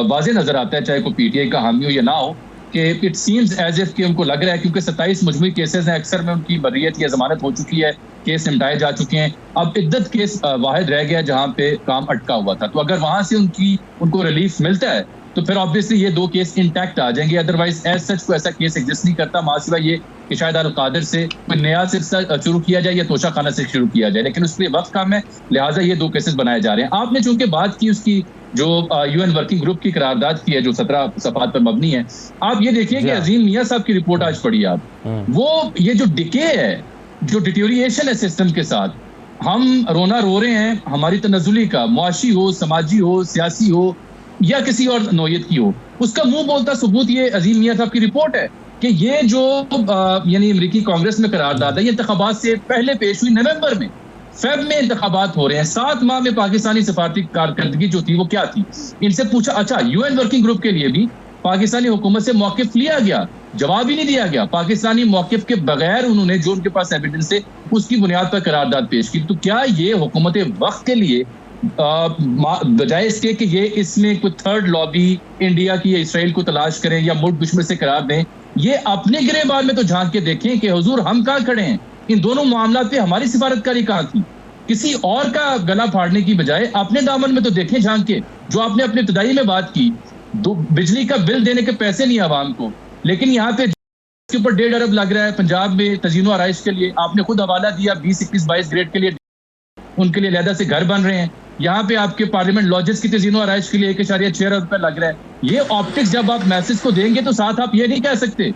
वाज़ेह नजर आता है, चाहे कोई पीटीआई का हामी हो या ना हो, कि इट सीम्स एज इफ कि उनको लग रहा है, क्योंकि 27 मजमूई केसेस हैं, अक्सर में उनकी बर्रियत या जमानत हो चुकी है, केस निपटाए जा चुके हैं। अब इद्दत केस वाहिद रह गया जहां पे काम अटका हुआ था, तो अगर वहां से उनको रिलीफ मिलता है तो फिर ऑब्वियसली ये दो केस इंटैक्ट आ जाएंगे। अदरवाइज एज सच कोई ऐसा केस एग्जिस्ट नहीं करता, मासिवा ये कि शायद अल कादिर से कोई नया सिलसिला शुरू किया जाए या तोशा खाना से शुरू किया जाए, लेकिन उसके लिए वक्त कम है, लिहाजा ये दो केसेस बनाए जा रहे हैं। आपने चूंकि बात की उसकी जो यूएन वर्किंग ग्रुप की करारदाद की है जो 17 सफात पर मबनी है, आप ये देखिए कि अजीम मियां साहब की रिपोर्ट आज पढ़ी आप, वो ये जो डिके है, जो डिटोरिएशन है सिस्टम के साथ, हम रोना रो रहे हैं, हमारी तनज़ुली का, मुआशी हो, समाजी हो, सियासी हो या किसी और नौयत की हो, उसका मुंह बोलता सबूत ये अजीम मियां साहब की रिपोर्ट है कि ये जो यानी अमेरिकी कांग्रेस में करारदाद है, ये इंतखाबात से पहले पेश हुई नवंबर में, फेब में इंतखाबात हो रहे हैं, 7 माह में पाकिस्तानी सफारती कारकर्दगी जो थी वो क्या थी, इनसे पूछा। अच्छा, यूएन वर्किंग ग्रुप के लिए भी पाकिस्तानी हुकूमत से मौकिफ लिया गया, जवाब ही नहीं दिया गया, पाकिस्तानी मौकिफ के बगैर उन्होंने जो उनके पास एविडेंस है उसकी बुनियाद पर करारदाद पेश की। तो क्या ये हुकूमत वक्त के लिए बजाय इसके कि ये इसमें कोई थर्ड लॉबी इंडिया की या इसराइल को तलाश करें या मुल्क दुश्मन से करार दें, ये अपने गिरेबान में तो झांक के देखें कि हुजूर हम कहां खड़े हैं, इन दोनों मामला पे हमारी सिफारतकारी कहां थी, किसी और का गला फाड़ने की बजाय अपने दामन में तो देखें झांक के। जो आपने अपने इब्तिदाई में बात की, बिजली का बिल देने के पैसे नहीं आवाम को, लेकिन यहाँ पे इसके ऊपर 1.5 अरब लग रहा है पंजाब में तजीनो आराइश के लिए, आपने खुद हवाला दिया 20, 21, 22 ग्रेड के लिए उनके लिए अलहदा से घर बन रहे हैं। यहाँ पे आपके पार्लियामेंट लॉजेस की तजीनो आराइश के लिए 1.6 अरब रुपए लग रहा है। ये ऑप्टिक्स जब आप मैसेज को देंगे तो साथ आप ये नहीं कह सकते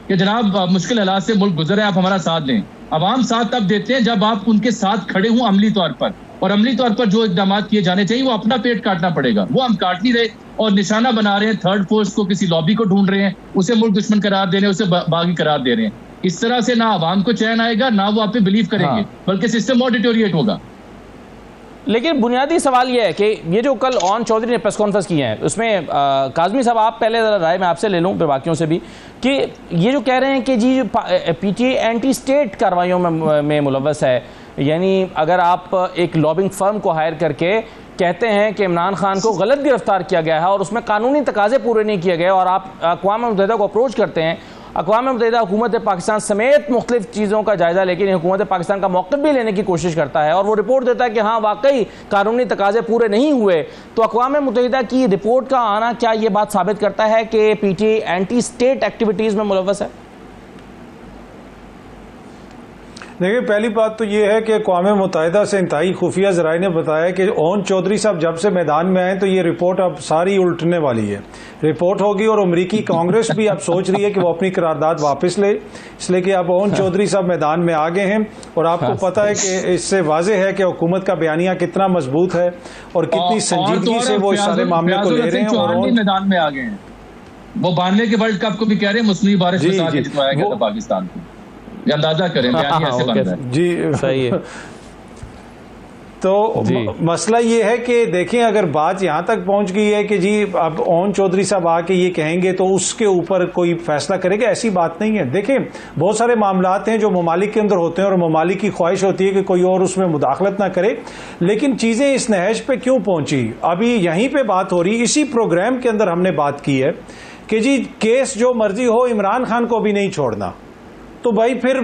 कि जनाब मुश्किल हालात से मुल्क गुजर है, आप हमारा साथ दें। अवाम साथ तब देते हैं जब आप उनके साथ खड़े हों अमली तौर पर, और अमली तौर पर जो इकदाम किए जाने चाहिए वो अपना पेट काटना पड़ेगा, वो हम काट नहीं रहे और निशाना बना रहे हैं थर्ड फोर्स को, किसी लॉबी को ढूंढ रहे हैं, उसे मुल्क दुश्मन करार दे रहे हैं, उसे बागी करार दे रहे हैं। इस तरह से ना अवाम को चैन आएगा, ना वो आप पे बिलीव करेंगे, बल्कि सिस्टम और डिटोरिएट होगा।
लेकिन बुनियादी सवाल यह है कि ये जो कल ओन चौधरी ने प्रेस कॉन्फ्रेंस की है उसमें काजमी साहब आप पहले राय मैं आपसे ले लूं फिर बाकियों से भी, कि ये जो कह रहे हैं कि जी पीटीआई एंटी स्टेट कार्रवाइयों में मुलव्वस है, यानी अगर आप एक लॉबिंग फर्म को हायर करके कहते हैं कि इमरान खान को गलत गिरफ्तार किया गया है और उसमें कानूनी तकाजे पूरे नहीं किए गए, और आप अक़वाम मुत्तहिदा को अप्रोच करते हैं, अक़वाम मुत्तहिदा हुकूमत पाकिस्तान समेत मुख्तलिफ चीज़ों का जायज़ा लेकिन हुकूमत पाकिस्तान का मौक़िफ़ भी लेने की कोशिश करता है और वो रिपोर्ट देता है कि हाँ वाकई कानूनी तकाजे पूरे नहीं हुए, तो अक़वाम मुत्तहिदा की रिपोर्ट का आना क्या ये बात साबित करता है कि पीटीआई एंटी स्टेट एक्टिविटीज़ में मुलव्वस है?
देखिए, पहली बात तो ये है कि अक़वाम मुत्तहिदा से इंतहाई खुफिया ज़राए ने बताया कि ओन चौधरी साहब जब से मैदान में आए तो ये रिपोर्ट अब सारी उल्टने वाली है, रिपोर्ट होगी। और अमरीकी कांग्रेस भी अब सोच रही है कि वो अपनी करारदाद वापस ले, इसलिए कि अब ओन चौधरी साहब मैदान में आ गए हैं। और आपको पता है कि इससे वाज़ेह है कि हुकूमत का बयानिया कितना मजबूत है और कितनी संजीदगी से वो इस सारे मामले को ले रहे हैं। और
मैदान में आ गए हैं, वो 92 के वर्ल्ड कप को भी कह रहे हैं मुस्लिम बारिश के साथ जितवाया गया था पाकिस्तान को, ये अंदाजा करें ऐसे बन रहा है।
जी सही है। तो मसला ये है कि देखें, अगर बात यहाँ तक पहुँच गई है कि जी अब ओन चौधरी साहब आके ये कहेंगे तो उसके ऊपर कोई फैसला करेगा, ऐसी बात नहीं है। देखें, बहुत सारे मामलात हैं जो ममालिक के अंदर होते हैं और ममालिक की ख्वाहिश होती है कि कोई और उसमें मुदाखलत ना करे, लेकिन चीज़ें इस नहज पे क्यों पहुँची अभी यहीं पर बात हो रही। इसी प्रोग्राम के अंदर हमने बात की है कि जी केस जो मर्जी हो, इमरान खान को भी नहीं छोड़ना, तो भाई फिर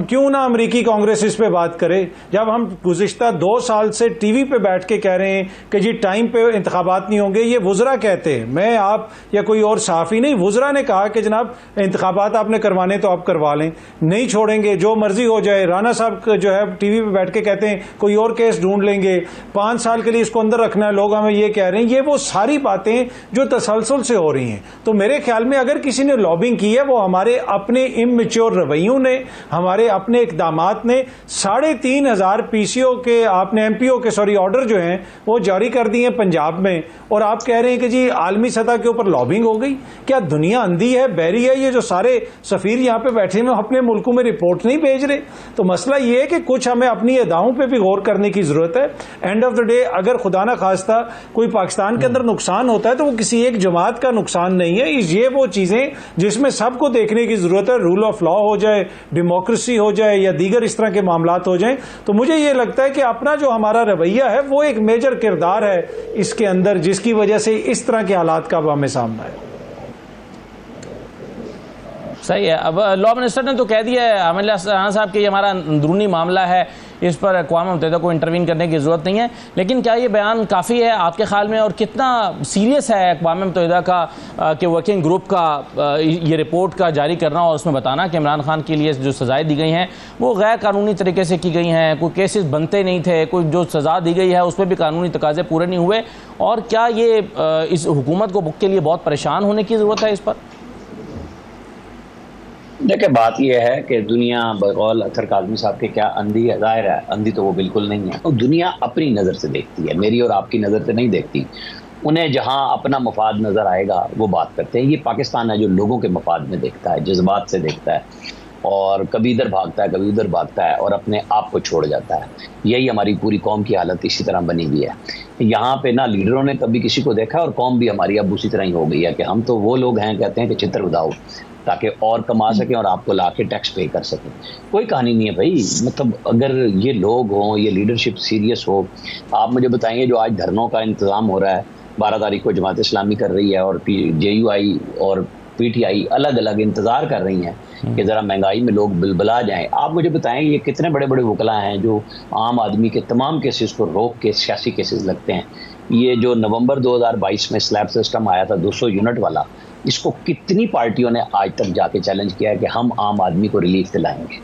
क्यों ना अमेरिकी कांग्रेस इस पे बात करे, जब हम गुज़िश्ता 2 साल से टीवी पे बैठ के कह रहे हैं कि जी टाइम पे इंतखाबात नहीं होंगे। ये वुज़रा कहते हैं, मैं आप या कोई और सहाफ़ी नहीं, वुज़रा ने कहा कि जनाब इंतखाबात आपने करवाने तो आप करवा लें, नहीं छोड़ेंगे, जो मर्जी हो जाए। राना साहब जो है टीवी पे बैठ के कहते हैं कोई और केस ढूंढ लेंगे, 5 साल के लिए इसको अंदर रखना है, लोग हमें ये कह रहे हैं। ये वो सारी बातें जो तसलसल से हो रही हैं। तो मेरे ख्याल में अगर किसी ने लॉबिंग की है वो हमारे अपने इमैच्योर रवैयों ने, हमारे अपने इकदामात ने। 3,500 पीसीओ के आपने एमपीओ के ऑर्डर जो हैं वो जारी कर दिए हैं पंजाब में, और आप कह रहे हैं कि जी आलमी सतह के ऊपर लॉबिंग हो गई। क्या दुनिया अंधी है, बहरी है? ये जो सारे सफीर यहाँ पे बैठे हैं अपने मुल्कों में रिपोर्ट नहीं भेज रहे। तो मसला ये है कि कुछ हमें अपनी अदाओं पे भी गौर करने की जरूरत है। एंड ऑफ द डे अगर खुदा ना खास्ता कोई पाकिस्तान के अंदर नुकसान होता है तो वो किसी एक जमात का नुकसान नहीं है। ये वो चीजें जिसमें सबको देखने की जरूरत है, रूल ऑफ लॉ हो जाए, डेमोक्रेसी हो जाए या दीगर इस तरह के मामलात हो जाएं। तो मुझे ये लगता है कि अपना जो हमारा रवैया है वो एक मेजर किरदार है इसके अंदर, जिसकी वजह से इस तरह के हालात का हमें सामना है।
सही है। अब लॉ मिनिस्टर ने तो कह दिया है आमिर साहब कि ये हमारा अंदरूनी मामला है, इस पर अक़वाम मुत्तहिदा को इंटरवीन करने की ज़रूरत नहीं है। लेकिन क्या ये बयान काफ़ी है आपके ख्याल में, और कितना सीरियस है अक़वाम मुत्तहिदा का कि वर्किंग ग्रुप का ये रिपोर्ट का जारी करना और उसमें बताना कि इमरान खान के लिए जो सज़ाएँ दी गई हैं वो गैर कानूनी तरीके से की गई हैं, कोई केसेस बनते नहीं थे, कोई जो सज़ा दी गई है उसमें भी कानूनी तकाज़े पूरे नहीं हुए? और क्या ये इस हुकूमत को के लिए बहुत परेशान होने की ज़रूरत है इस पर?
देखिए, बात यह है कि दुनिया बकौल अतर काज़मी साहब के क्या अंधी है? ज़ाहिर है अंधी तो वो बिल्कुल नहीं है। तो दुनिया अपनी नज़र से देखती है, मेरी और आपकी नज़र से नहीं देखती। उन्हें जहां अपना मफाद नज़र आएगा वो बात करते हैं। ये पाकिस्तान है जो लोगों के मफाद में देखता है, जज्बात से देखता है, और कभी इधर भागता है कभी उधर भागता है और अपने आप को छोड़ जाता है। यही हमारी पूरी कौम की हालत इसी तरह बनी हुई है। यहाँ पे ना लीडरों ने कभी किसी को देखा, और कौम भी हमारी अब उसी तरह ही हो गई है कि हम तो वो लोग हैं, कहते हैं कि चित्र उदाओ ताकि और कमा सकें और आपको लाके टैक्स पे कर सकें। कोई कहानी नहीं है भाई। मतलब अगर ये लोग हों, ये लीडरशिप सीरियस हो, आप मुझे बताएंगे जो आज धरनों का इंतज़ाम हो रहा है, 12 तारीख को जमात इस्लामी कर रही है और JUI और PTI अलग अलग इंतज़ार कर रही हैं कि ज़रा महंगाई में लोग बिलबिला जाएं। आप मुझे बताएं ये कितने बड़े बड़े वकला हैं जो आम आदमी के तमाम केसेस को रोक के सियासी केसेस लगते हैं। ये जो नवंबर 2022 में स्लैब सिस्टम आया था 200 यूनिट वाला, इसको कितनी पार्टियों ने आज तक जाके चैलेंज किया है कि हम आम आदमी को रिलीफ दिलाएंगे?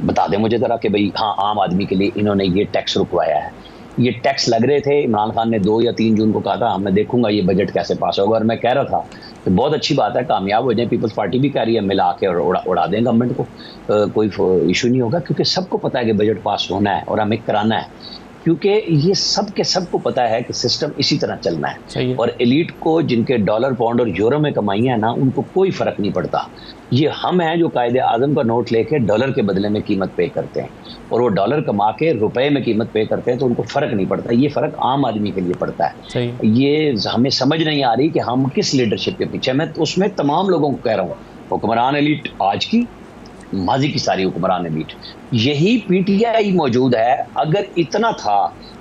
बता दें मुझे ज़रा कि भाई हाँ, आम आदमी के लिए इन्होंने ये टैक्स रुकवाया है। ये टैक्स लग रहे थे, इमरान खान ने 2 या 3 जून को कहा था मैं देखूंगा ये बजट कैसे पास होगा, और मैं कह रहा था तो बहुत अच्छी बात है, कामयाब हो जाए। पीपल्स पार्टी भी कह रही है मिला के और उड़ा दें गवर्नमेंट को, कोई इशू नहीं होगा, क्योंकि सबको पता है कि बजट पास होना है और हमें कराना है। क्योंकि ये सबको पता है कि सिस्टम इसी तरह चलना है, और एलीट को जिनके डॉलर पाउंड और यूरो में कमाई है ना, उनको कोई फर्क नहीं पड़ता। ये हम हैं जो कायदे आजम का नोट लेके डॉलर के बदले में कीमत पे करते हैं, और वो डॉलर कमा के रुपए में कीमत पे करते हैं, तो उनको फर्क नहीं पड़ता। ये फर्क आम आदमी के लिए पड़ता है। ये हमें समझ नहीं आ रही कि हम किस लीडरशिप के पीछे। मैं उसमें तमाम लोगों को कह रहा हूँ, हुक्मरान एलीट आज की, माजी की सारी हुक्मरान एलीट, यही PTI मौजूद है। अगर इतना था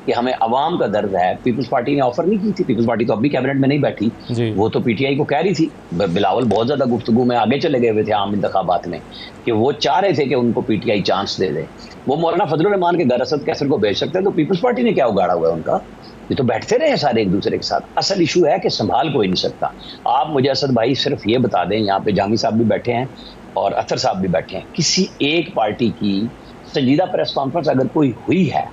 कि हमें अवाम का दर्द है, पीपल्स पार्टी ने ऑफर नहीं की थी। पीपल्स पार्टी तो अब भी कैबिनेट में नहीं बैठी, वो तो PTI को कह रही थी। बिलावल बहुत ज्यादा गुफ्तगू में आगे चले गए हुए थे आम इंतखाबात में, कि वो चाह रहे थे कि उनको PTI चांस दे दे। वो मौलाना फजलुर रहमान के घर असद कैसर को भेज सकते हैं, तो पीपल्स पार्टी ने क्या उगाड़ा हुआ है उनका? ये तो बैठते रहे सारे एक दूसरे के साथ। असल इशू है कि संभाल कोई नहीं सकता। आप मुझे असद भाई सिर्फ ये बता दें, यहाँ पे जामी साहब भी बैठे हैं और अतर साहब भी बैठे हैं, किसी एक पार्टी की संजीदा प्रेस कॉन्फ्रेंस अगर कोई हुई है,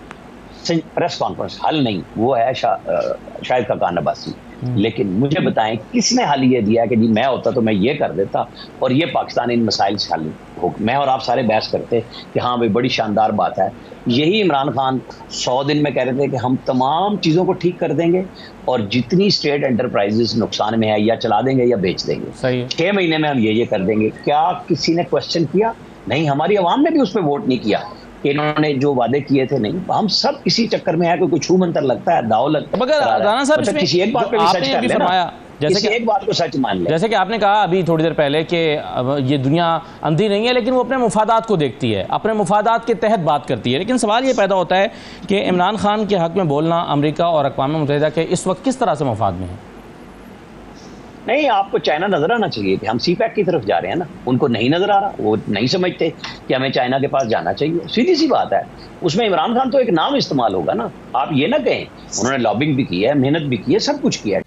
प्रेस कॉन्फ्रेंस हल नहीं, वो है शाहिद खाकान अब्बासी, लेकिन मुझे बताएं किसने हल ये दिया कि जी मैं होता तो मैं ये कर देता और ये पाकिस्तान इन मसाइल से हल हो। मैं और आप सारे बहस करते कि हाँ भाई बड़ी शानदार बात है। यही इमरान खान 100 दिन में कह रहे थे कि हम तमाम चीज़ों को ठीक कर देंगे और जितनी स्टेट एंटरप्राइजेस नुकसान में है या चला देंगे या बेच देंगे, 6 महीने में हम ये कर देंगे। क्या किसी ने क्वेश्चन किया? नहीं, हमारी आवाम ने भी उस पर वोट नहीं किया। इन्होंने जो वादे किए थे नहीं, हम सब इसी चक्कर में है कि कुछ छू मंतर लगता है, दाव लगता है।
मगर राना साहब
मतलब किसी एक बात पे भी सच कर लेना, जैसे कि एक बात को सच मान ले।
जैसे कि आपने कहा अभी थोड़ी देर पहले कि ये दुनिया अंधी नहीं है, लेकिन वो अपने मुफादात को देखती है, अपने मुफादात के तहत बात करती है। लेकिन सवाल ये पैदा होता है कि इमरान खान के हक में बोलना अमेरिका और अक़वाम मुत्तहिदा के इस वक्त किस तरह से मुफाद में है?
नहीं, आपको चाइना नजर आना चाहिए कि हम सी पैक की तरफ जा रहे हैं ना, उनको नहीं नजर आ रहा, वो नहीं समझते कि हमें चाइना के पास जाना चाहिए, सीधी सी बात है। उसमें इमरान खान तो एक नाम इस्तेमाल होगा ना, आप ये ना कहें, उन्होंने लॉबिंग भी की है, मेहनत भी की है, सब कुछ किया है।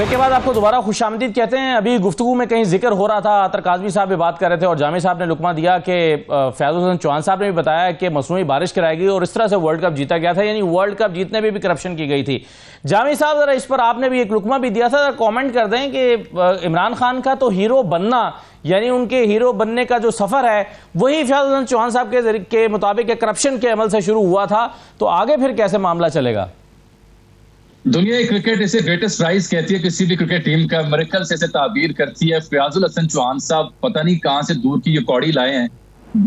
के बाद आपको दोबारा खुशामदीद कहते हैं। अभी गुफ्तगू में कहीं जिक्र हो रहा था, अतर काज़मी साहब भी बात कर रहे थे और जामी साहब ने लुकमा दिया कि फैज़ुल हसन चौहान साहब ने भी बताया कि मसनूई बारिश कराएगी और इस तरह से वर्ल्ड कप जीता गया था, यानी वर्ल्ड कप जीतने में भी करप्शन की गई थी। जामी साहब जरा इस पर आपने भी एक लुकमा भी दिया था, कॉमेंट कर दें कि इमरान खान का तो हीरो बनना, यानी उनके हीरो बनने का जो सफर है वही फैज़ुल हसन चौहान साहब के मुताबिक करप्शन के अमल से शुरू हुआ था, तो आगे फिर कैसे मामला चलेगा?
दुनिया क्रिकेट इसे ग्रेटेस्ट राइज कहती है, किसी भी क्रिकेट टीम का मिरेकल से इसे ताबीर करती है। फैजुल हसन चौहान साहब पता नहीं कहां से दूर की ये कौड़ी लाए हैं,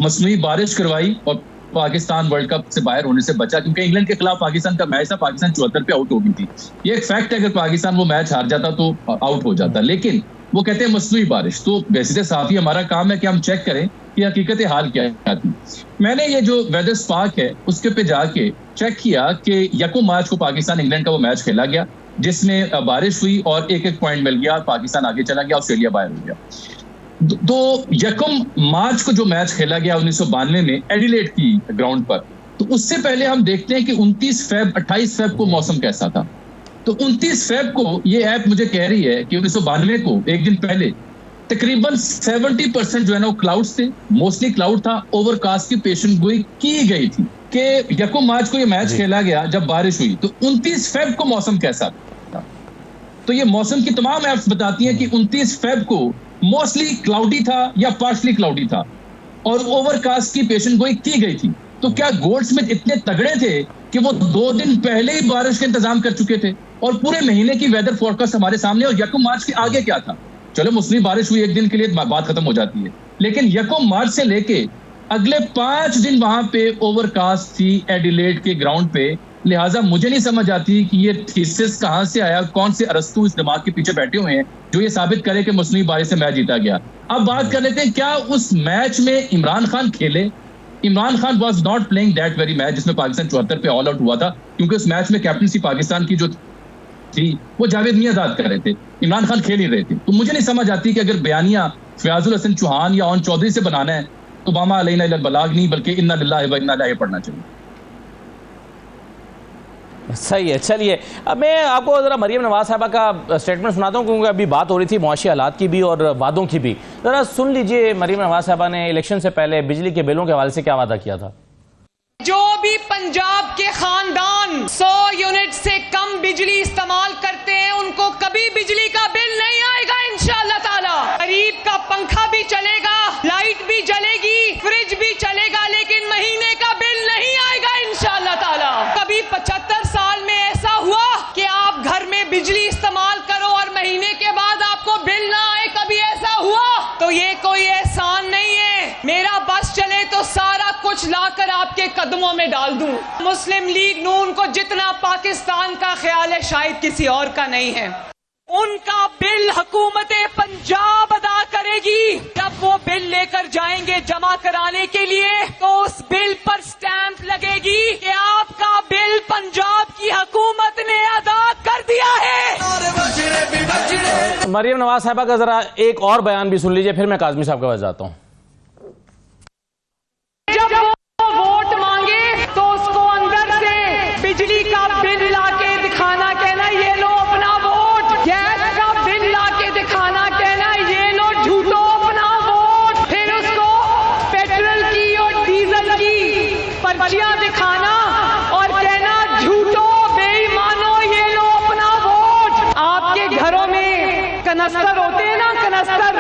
मसनूई बारिश करवाई और पाकिस्तान वर्ल्ड कप से बाहर होने से बचा, क्योंकि इंग्लैंड के खिलाफ पाकिस्तान का मैच था, पाकिस्तान 74 पे आउट हो गई थी। ये एक फैक्ट है, अगर पाकिस्तान वो मैच हार जाता तो आउट हो जाता, लेकिन वो कहते हैं मसनूई बारिश। तो वैसे साफी हमारा काम है कि हम चेक करें कि हकीकत हाल क्या थी। मैंने ये जो वेदर स्पार्क है उसके पे जाके चेक किया कि 1 मार्च को पाकिस्तान इंग्लैंड का वो मैच खेला गया, जिसमें बारिश हुई और एक पॉइंट मिल गया, पाकिस्तान आगे चला गया, ऑस्ट्रेलिया बाहर हो गया। तो 1 मार्च को जो मैच खेला गया 1992 में एडिलेड की ग्राउंड पर, तो उससे पहले हम देखते हैं कि 28 फेब को मौसम कैसा था। तो 29 फेब को ये ऐप मुझे कह रही है कि 1992 को एक दिन पहले तकरीबन 70% जो है ना वो क्लाउड्स थे, मोस्टली क्लाउड था, ओवरकास्ट की पेशन गोई की गई थी कि 1 मार्च को ये मैच खेला गया जब बारिश हुई। तो 29 फेब को मौसम कैसा था? तो ये मौसम की तमाम ऐप्स बताती हैं कि 29 फेब को मोस्टली क्लाउडी था या पार्शली क्लाउडी था और ओवरकास्ट की पेशन गोई की गई थी। तो क्या गोल्डस्मिथ इतने तगड़े थे कि वो 2 दिन पहले ही बारिश का इंतजाम कर चुके थे और पूरे महीने की वेदर फोरकास्ट हमारे सामने, और 1 मार्च के आगे क्या था? चलो मुस्लिम बारिश हुई एक दिन के लिए, बात खत्म हो जाती है, लेकिन 1 मार्च से लेके अगले 5 दिन वहां पे ओवरकास्ट थी एडिलेड के ग्राउंड पे। लिहाजा मुझे नहीं समझ आती कि ये थीसिस कहां से आया, कौन से अरस्तु इस दिमाग के पीछे बैठे हुए हैं जो ये साबित करे कि मुस्लिम बारिश से मैच जीता गया। अब बात कर लेते हैं, क्या उस मैच में इमरान खान खेले? Imran Khan was not playing that very match जिसमें पाकिस्तान 74 पे ऑल आउट हुआ था, क्योंकि उस मैच में कैप्टनसी पाकिस्तान की जो थी वो जावेद मियांदाद कर रहे थे, इमरान खान खेल ही रहे थे। तो मुझे नहीं समझ आती कि अगर बयानिया फैजुल हसन चौहान या ओन चौधरी से बनाना है तो मामा अलैना इल्लल बलाग नहीं बल्कि इन्ना लिल्लाहि व इन्ना इलैहि पढ़ना चाहिए।
सही है, चलिए अब मैं आपको ज़रा मरियम नवाज साहबा का स्टेटमेंट सुनाता हूँ, क्योंकि अभी बात हो रही थी मुआशी हालात की भी और वादों की भी। ज़रा सुन लीजिए मरियम नवाज साहबा ने इलेक्शन से पहले बिजली के बिलों के हवाले से क्या वादा किया था।
जो भी पंजाब के खानदान 100 यूनिट से कम बिजली इस्तेमाल करते हैं उनको कभी बिजली का बिल नहीं आएगा इंशाअल्लाह ताला। गरीब का पंखा भी चलेगा, लाइट भी जलेगी, फ्रिज भी चलेगा, लेकिन महीने का बिल नहीं आएगा इंशाअल्लाह ताला। कभी 75 साल में ऐसा हुआ कि आप घर में बिजली इस्तेमाल करो और महीने के बाद आपको बिल ना आए? कभी ऐसा हुआ? तो ये कोई एहसान नहीं है, मेरा बस चले तो सारा कुछ लाकर आपके कदमों में डाल दूं। मुस्लिम लीग नून को जितना पाकिस्तान का ख्याल है शायद किसी और का नहीं है। उनका बिल हुकूमत पंजाब अदा करेगी। जब वो बिल लेकर जाएंगे जमा कराने के लिए तो उस बिल पर स्टैंप लगेगी कि आपका बिल पंजाब की हुकूमत ने अदा कर दिया है।
मरियम नवाज साहबा का जरा एक और बयान भी सुन लीजिए, फिर मैं काज़मी साहब के पास जाता हूँ।
जब वो वोट मांगे तो उसको अंदर से बिजली का बिल लाके दिखाना, कहना ये लो अपना वोट। गैस का बिल लाके दिखाना, कहना ये लो झूठो अपना वोट। फिर उसको पेट्रोल की और डीजल की पर्चियां दिखाना और कहना झूठो बेईमानो ये लो अपना वोट। आपके घरों में कनस्तर होते हैं ना, कनस्तर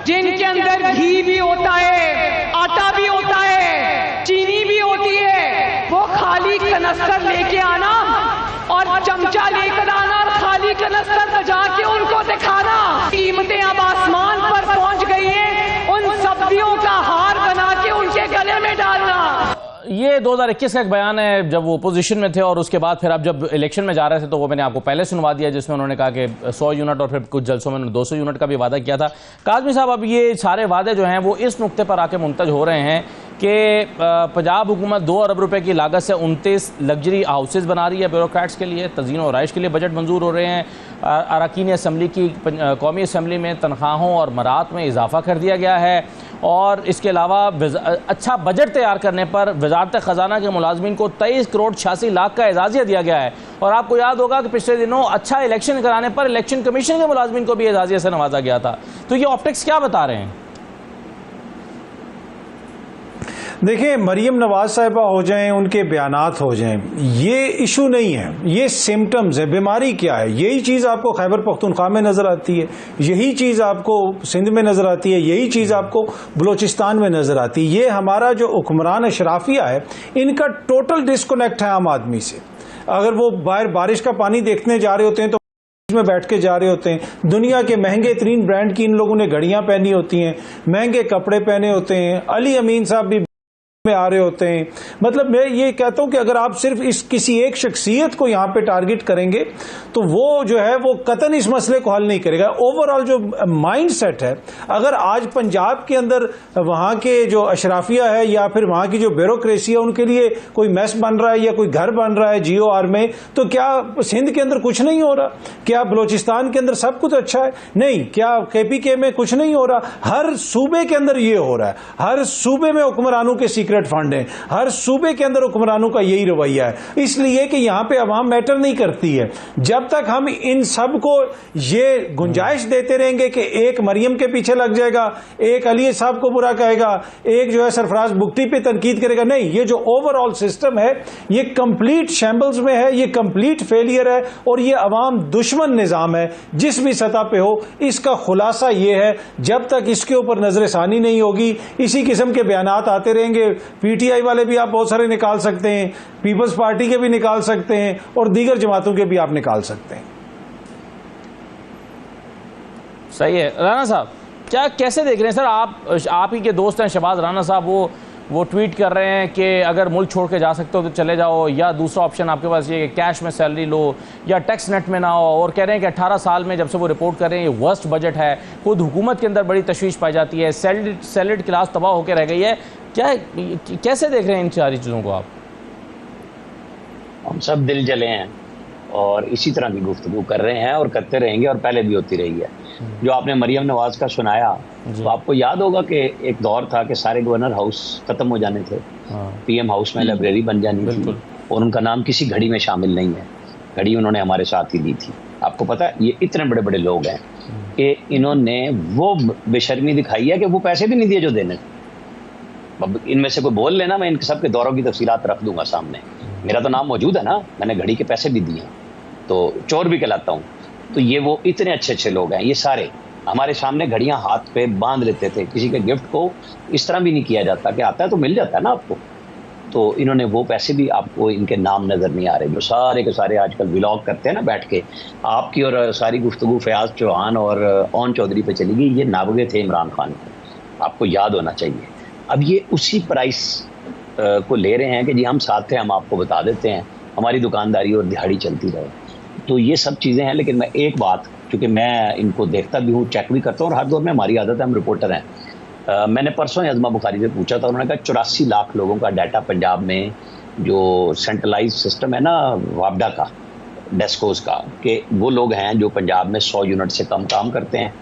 जिनके अंदर घी भी होता है, आटा भी होता है, चीनी भी होती है, वो खाली कनस्तर लेके आना और चमचा लेकर आना और खाली कनस्तर बजा के उनको दिखाना। कीमतें अब आसमान पर पहुंच गई हैं, उन सब्जियों का हार बना के उनके गले में डालना।
ये 2021 का एक बयान है जब वो अपोजिशन में थे, और उसके बाद फिर आप जब इलेक्शन में जा रहे थे तो वो मैंने आपको पहले सुनवा दिया, जिसमें उन्होंने कहा कि 100 यूनिट और फिर कुछ जलसों में 200 यूनिट का भी वादा किया था। काज़मी साहब, अब ये सारे वादे जो हैं वो इस नुक्ते पर आके मुंतज हो रहे हैं कि पंजाब हुकूमत 2 अरब रुपए की लागत से 29 लग्जरी हाउसेज बना रही है ब्यूरोक्रेट्स के लिए। तज़ीन और रहाइश के लिए बजट मंजूर हो रहे हैं। अरकान असम्बली की कौमी असम्बली में तनख्वाहों और मरात में इजाफा कर दिया गया है, और इसके अलावा अच्छा बजट तैयार करने पर वजारत ख़जाना के मुलाजमीन को 23 करोड़ 86 लाख का एजाज़िया दिया गया है। और आपको याद होगा कि पिछले दिनों अच्छा इलेक्शन कराने पर इलेक्शन कमीशन के मुलाजमीन को भी एजाज़िया से नवाजा गया था। तो ये ऑप्टिक्स क्या बता रहे हैं?
देखिए, मरियम नवाज साहिबा हो जाएं, उनके बयानात हो जाएं, ये इशू नहीं है, ये सिम्टम्स है। बीमारी क्या है? यही चीज़ आपको खैबर पख्तूनख्वा में नजर आती है, यही चीज़ आपको सिंध में नजर आती है, यही चीज़ आपको बलोचिस्तान में नजर आती है। ये हमारा जो हुक्मरान अशराफिया है, इनका टोटल डिस्कनेक्ट है आम आदमी से। अगर वो बाहर बारिश का पानी देखने जा रहे होते हैं तो में बैठ के जा रहे होते हैं। दुनिया के महंगे तरीन ब्रांड की इन लोगों ने घड़ियां पहनी होती हैं, महंगे कपड़े पहने होते हैं। अली अमीन साहब भी में आ रहे होते हैं। मतलब मैं ये कहता हूं कि अगर आप सिर्फ इस किसी एक शख्सियत को यहां पे टारगेट करेंगे तो वो जो है वो कतन इस मसले को हल नहीं करेगा। ओवरऑल जो माइंड सेट है, अगर आज पंजाब के अंदर वहां के जो अशराफिया है या फिर वहां की जो ब्यूरोक्रेसी है उनके लिए कोई मेस बन रहा है या कोई घर बन रहा है GOR में, तो क्या सिंध के अंदर कुछ नहीं हो रहा? क्या बलोचिस्तान के अंदर सब कुछ अच्छा है? नहीं। क्या KPK में कुछ नहीं हो रहा? हर सूबे के अंदर ये हो रहा है। हर सूबे में हुक्मरानों के सीक्रेट फंड है, हर सूबे के अंदर हुक्मरानों का यही रवैया है। इसलिए कि यहां पे अवाम मैटर नहीं करती है। जब तक हम इन सब को ये गुंजाइश देते रहेंगे कि एक मरियम के पीछे लग जाएगा, एक अली साहब को बुरा कहेगा, एक जो है सरफराज बुगटी पे तनकीद करेगा, नहीं, ये जो ओवरऑल सिस्टम है ये कंप्लीट शैम्बल्स में है, ये कंप्लीट फेलियर है और ये अवाम दुश्मन निजाम है जिस भी सतह पे हो। इसका खुलासा ये है, जब तक इसके ऊपर नजरसानी नहीं होगी, इसी किस्म के बयानात आते रहेंगे। PTI वाले भी आप बहुत सारे निकाल सकते हैं, पीपल्स पार्टी के भी निकाल सकते हैं और दीगर जमातों के भी आप निकाल सकते हैं।
सही है। राना साहब, क्या कैसे देख रहे हैं सर? आप ही के दोस्त हैं शहबाज राना साहब, वो ट्वीट कर रहे हैं कि अगर मुल्क छोड़ के जा सकते हो तो चले जाओ, या दूसरा ऑप्शन आपके पास ये कि कैश में सैलरी लो या टैक्स नेट में ना हो। और कह रहे हैं कि 18 साल में जब से वो रिपोर्ट कर रहे हैं ये वर्स्ट बजट है। खुद हुकूमत के अंदर बड़ी तशवीश पाई जाती है, सैलरीड क्लास तबाह होकर रह गई है। कैसे देख रहे हैं इन सारी चीज़ों को आप?
हम सब दिल जले हैं और इसी तरह की गुफ्तगू कर रहे हैं और करते रहेंगे और पहले भी होती रही है। जो आपने मरियम नवाज का सुनाया, तो आपको याद होगा कि एक दौर था कि सारे गवर्नर हाउस खत्म हो जाने थे, PM हाउस में लाइब्रेरी बन जानी थी और उनका नाम किसी घड़ी में शामिल नहीं है। घड़ी उन्होंने हमारे साथ ही ली थी। आपको पता है, ये इतने बड़े बड़े लोग हैं कि इन्होंने वो बेशर्मी दिखाई है कि वो पैसे भी नहीं दिए जो देने थे। इनमें से कोई बोल लेना, मैं इन सबके दौरों की तफसीलात रख दूंगा सामने। मेरा तो नाम मौजूद है ना, मैंने घड़ी के पैसे भी दिए, तो चोर भी कहलाता हूँ। तो ये वो इतने अच्छे अच्छे लोग हैं, ये सारे हमारे सामने घड़ियां हाथ पे बांध लेते थे। किसी के गिफ्ट को इस तरह भी नहीं किया जाता कि आता है तो मिल जाता है ना आपको। तो इन्होंने वो पैसे भी, आपको इनके नाम नजर नहीं आ रहे, जो सारे के सारे आजकल व्लॉग करते हैं ना बैठ के। आपकी और सारी गुफ्तगू फयाज चौहान और ओन चौधरी पे चली गई, ये नाबगे थे इमरान खान को, आपको याद होना चाहिए। अब ये उसी प्राइस को ले रहे हैं कि जी हम साथ थे, हम आपको बता देते हैं, हमारी दुकानदारी और दिहाड़ी चलती रहे। तो ये सब चीज़ें हैं। लेकिन मैं एक बात, क्योंकि मैं इनको देखता भी हूँ, चेक भी करता हूँ और हर दौर में हमारी आदत है, हम रिपोर्टर हैं। मैंने परसों अज़मा बुखारी से पूछा था, उन्होंने कहा 84 लाख लोगों का डाटा पंजाब में जो सेंट्रलाइज सिस्टम है ना वापडा का, डेस्कोस का, कि वो लोग हैं जो पंजाब में 100 यूनिट से कम काम करते हैं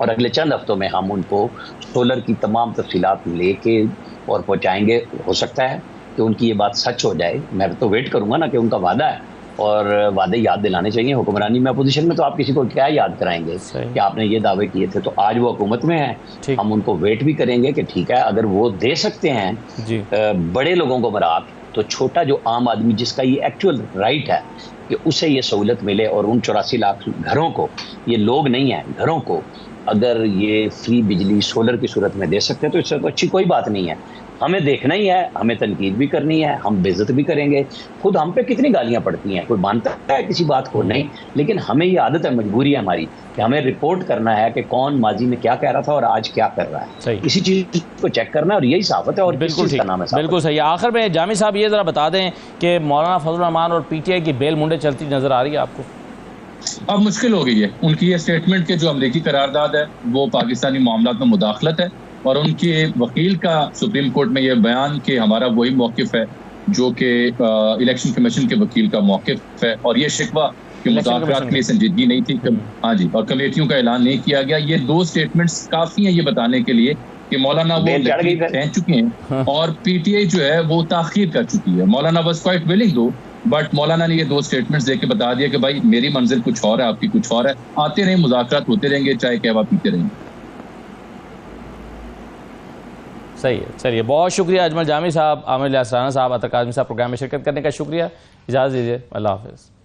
और अगले चंद हफ्तों में हम उनको सोलर की तमाम तफसीलात लेके और पहुँचाएँगे। हो सकता है कि उनकी ये बात सच हो जाए। मैं तो वेट करूँगा ना, कि उनका वादा है और वादे याद दिलाने चाहिए। हुक्मरानी में अपोजिशन में तो आप किसी को क्या याद कराएंगे कि आपने ये दावे किए थे। तो आज वो हुकूमत में है, हम उनको वेट भी करेंगे कि ठीक है, अगर वो दे सकते हैं बड़े लोगों को बरात, तो छोटा जो आम आदमी जिसका ये एक्चुअल राइट है कि उसे ये सहूलत मिले और उन 84 लाख घरों को, ये लोग नहीं हैं, घरों को अगर ये फ्री बिजली सोलर की सूरत में दे सकते हैं तो इससे तो अच्छी कोई बात नहीं है। हमें देखना ही है, हमें तनकीद भी करनी है, हम बेइज्जत भी करेंगे। खुद हम पे कितनी गालियां पड़ती हैं, कोई मानता है किसी बात को? नहीं। लेकिन हमें ये आदत है, मजबूरी है हमारी कि हमें रिपोर्ट करना है कि कौन माजी में क्या कह रहा था और आज क्या कर रहा है। इसी चीज को चेक करना और यही साफत है। और
बिल्कुल ठीक,
नाम है,
बिल्कुल सही। आखिर में जामी साहब ये जरा बता दें कि मौलाना फजल रहमान और पीटीआई की बेल मुंडे चलती नजर आ रही है आपको?
अब मुश्किल हो गई है। उनकी ये स्टेटमेंट के जो अमरीकी करारदाद है वो पाकिस्तानी मामलात में मुदाखलत है, और उनके वकील का सुप्रीम कोर्ट में ये बयान कि हमारा वही मौकिफ है जो कि इलेक्शन कमीशन के वकील का मौकिफ है, और ये शिकवा कि मुज़ाकरात के लिए संजीदगी नहीं थी। हाँ जी, और कमेटियों का ऐलान नहीं किया गया। ये दो स्टेटमेंट्स काफी हैं ये बताने के लिए कि मौलाना वो कह चुके हैं और पीटीआई जो है वो ताखीर कर चुकी है। मौलाना वाज क्वाइट विलिंग दो, बट मौलाना ने ये दो स्टेटमेंट्स देके बता दिया कि भाई मेरी मंजिल कुछ और है, आपकी कुछ और है, आते रहें, मुज़ाकरात होते रहेंगे, चाहे कहवा पीते रहेंगे।
सही है, चलिए बहुत शुक्रिया अजमल जामी साहब, आमिर इलियास राना साहब, अतर काज़मी साहब, प्रोग्राम में शिरकत करने का शुक्रिया। इजाज़त दीजिए, अल्लाह हाफ़िज़।